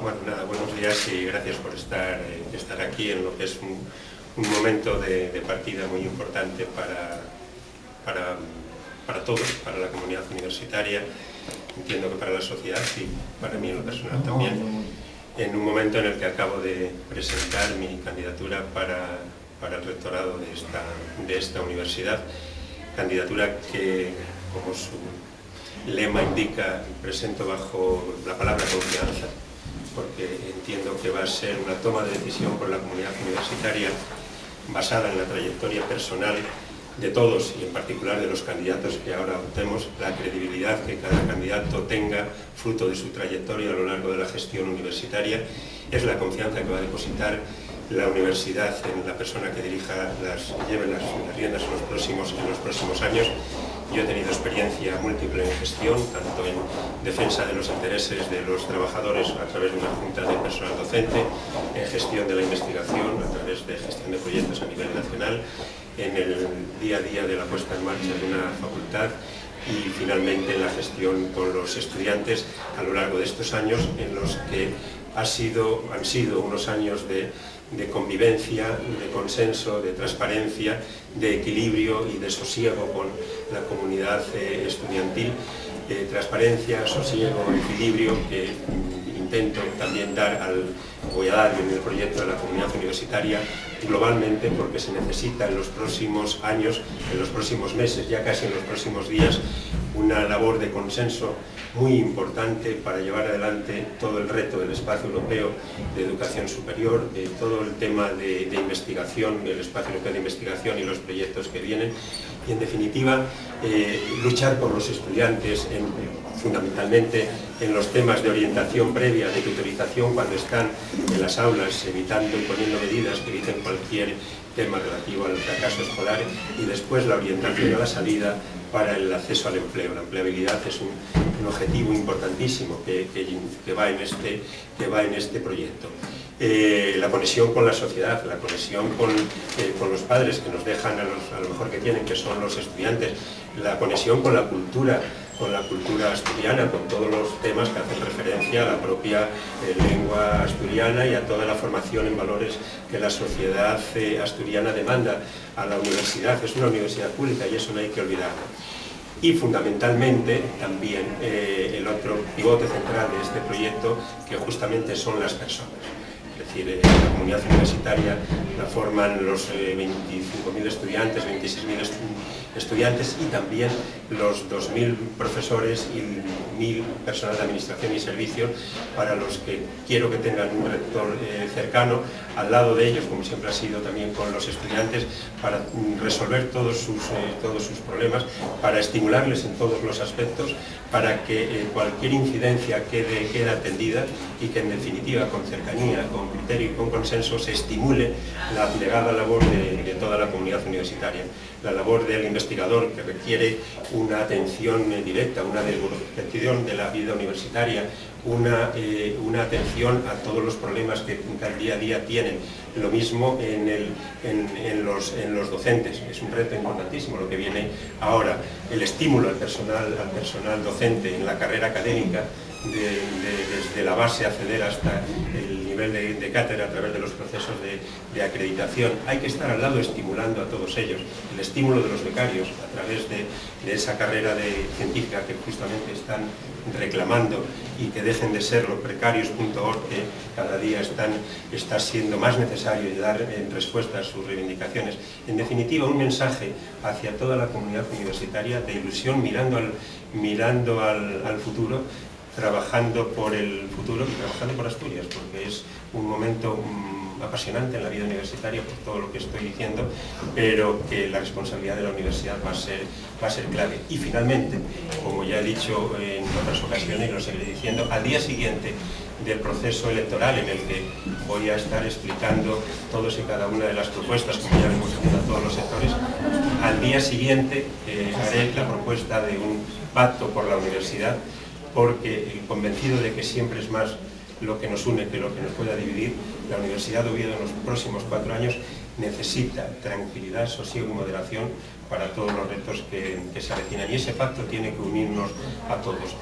Bueno, nada, buenos días y gracias por estar aquí en lo que es un momento de partida muy importante para todos, para la comunidad universitaria, entiendo que para la sociedad y para mí en lo personal también, en un momento en el que acabo de presentar mi candidatura para el rectorado de esta universidad, candidatura que, como su lema indica, presento bajo la palabra confianza, porque entiendo que va a ser una toma de decisión por la comunidad universitaria basada en la trayectoria personal de todos y en particular de los candidatos que ahora optemos, la credibilidad que cada candidato tenga fruto de su trayectoria a lo largo de la gestión universitaria, es la confianza que va a depositar la universidad en la persona que lleve las riendas en los próximos años. Yo he tenido experiencia múltiple en gestión, tanto en defensa de los intereses de los trabajadores a través de una junta de personal docente, en gestión de la investigación a través de gestión de proyectos a nivel nacional, en el día a día de la puesta en marcha de una facultad y finalmente en la gestión con los estudiantes a lo largo de estos años en los que han sido unos años de convivencia, de consenso, de transparencia, de equilibrio y de sosiego con la comunidad estudiantil. Transparencia, sosiego, equilibrio que intento también voy a dar en el proyecto de la comunidad universitaria globalmente, porque se necesita en los próximos años, en los próximos meses, ya casi en los próximos días, una labor de consenso muy importante para llevar adelante todo el reto del espacio europeo de educación superior, de todo el tema de investigación, el espacio europeo de investigación y los proyectos que vienen, y en definitiva luchar por los estudiantes fundamentalmente en los temas de orientación previa, de tutorización cuando están en las aulas, evitando y poniendo medidas que eviten cualquier tema relativo al fracaso escolar, y después la orientación a la salida para el acceso al empleo. La empleabilidad es un objetivo importantísimo que va en este proyecto. La conexión con la sociedad, la conexión con los padres que nos dejan a lo mejor que tienen, que son los estudiantes, la conexión con la cultura asturiana, con todos los temas que hacen referencia a la propia lengua asturiana y a toda la formación en valores que la sociedad asturiana demanda a la universidad. Es una universidad pública y eso no hay que olvidarlo. Y fundamentalmente también el otro pivote central de este proyecto, que justamente son las personas. Es decir, la comunidad universitaria la forman los 25.000 estudiantes, 26.000 estudiantes y también los 2.000 profesores y 1.000 personal de administración y servicios, para los que quiero que tengan un rector cercano al lado de ellos, como siempre ha sido también con los estudiantes, para resolver todos sus problemas, para estimularles en todos los aspectos, para que cualquier incidencia quede atendida y que en definitiva con cercanía, con criterio y con consenso se estimule la abnegada labor de toda la comunidad universitaria. La labor del investigador, que requiere una atención directa, una atención de la vida universitaria, una atención a todos los problemas que al día a día tienen. Lo mismo en los docentes. Es un reto importantísimo lo que viene ahora. El estímulo al personal docente en la carrera académica, desde la base acceder hasta el nivel de cátedra a través de los procesos de acreditación. Hay que estar al lado estimulando a todos ellos. El estímulo de los becarios a través de esa carrera científica que justamente están reclamando, y que dejen de ser los precarios.org, que cada día está siendo más necesario y dar respuesta a sus reivindicaciones. En definitiva, un mensaje hacia toda la comunidad universitaria de ilusión, mirando al futuro, trabajando por el futuro y trabajando por Asturias, porque es un momento apasionante en la vida universitaria por todo lo que estoy diciendo, pero que la responsabilidad de la universidad va a ser clave. Y finalmente, como ya he dicho en otras ocasiones y lo seguiré diciendo, al día siguiente del proceso electoral, en el que voy a estar explicando todos y cada una de las propuestas, como ya hemos hecho a todos los sectores, al día siguiente haré la propuesta de un pacto por la universidad, porque convencido de que siempre es más lo que nos une que lo que nos pueda dividir, la Universidad de Oviedo en los próximos 4 años necesita tranquilidad, sosiego y moderación para todos los retos que se avecinan, y ese pacto tiene que unirnos a todos.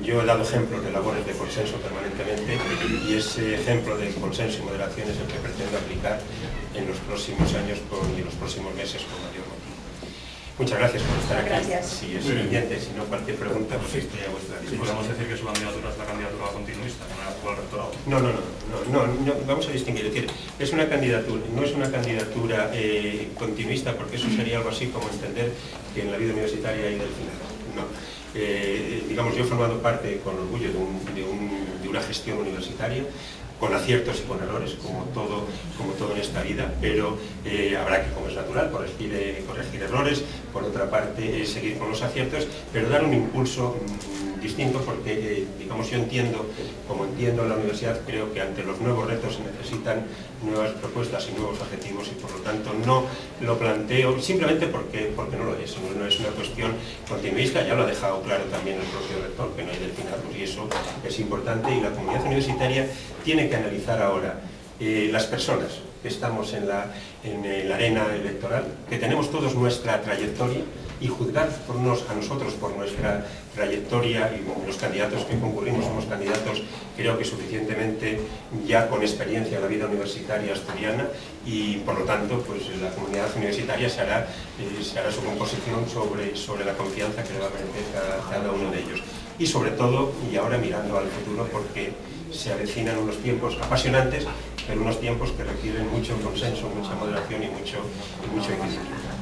Yo he dado ejemplos de labores de consenso permanentemente y ese ejemplo de consenso y moderación es el que pretendo aplicar en los próximos años y en los próximos meses con mayor motivo. Muchas gracias por estar aquí. Gracias. Si es suficiente, si no, cualquier pregunta, pues estoy a vuestra disposición. ¿Podemos decir que su candidatura es la candidatura continuista, no la actual rectorado? No, vamos a distinguir. Es decir, es una candidatura, no es una candidatura continuista, porque eso sería algo así como entender que en la vida universitaria hay del final. No. Digamos, yo he formado parte con orgullo de una gestión universitaria, con aciertos y con errores, como todo en esta vida, pero habrá que, como es natural, corregir errores, por otra parte seguir con los aciertos, pero dar un impulso distinto, porque digamos, yo entiendo, como entiendo la universidad, creo que ante los nuevos retos se necesitan nuevas propuestas y nuevos objetivos, y por lo tanto no lo planteo simplemente porque no lo es, no es una cuestión continuista. Ya lo ha dejado claro también el propio rector, que no hay delfinados, y eso es importante, y la comunidad universitaria tiene que analizar ahora las personas que estamos en la arena electoral, que tenemos todos nuestra trayectoria, y juzgar a nosotros por nuestra trayectoria, y los candidatos que concurrimos somos candidatos, creo que suficientemente ya con experiencia en la vida universitaria asturiana, y por lo tanto pues la comunidad universitaria se hará su composición sobre la confianza que le va a merecer cada uno de ellos. Y sobre todo, y ahora mirando al futuro, porque se avecinan unos tiempos apasionantes, pero unos tiempos que requieren mucho consenso, mucha moderación y mucho equilibrio.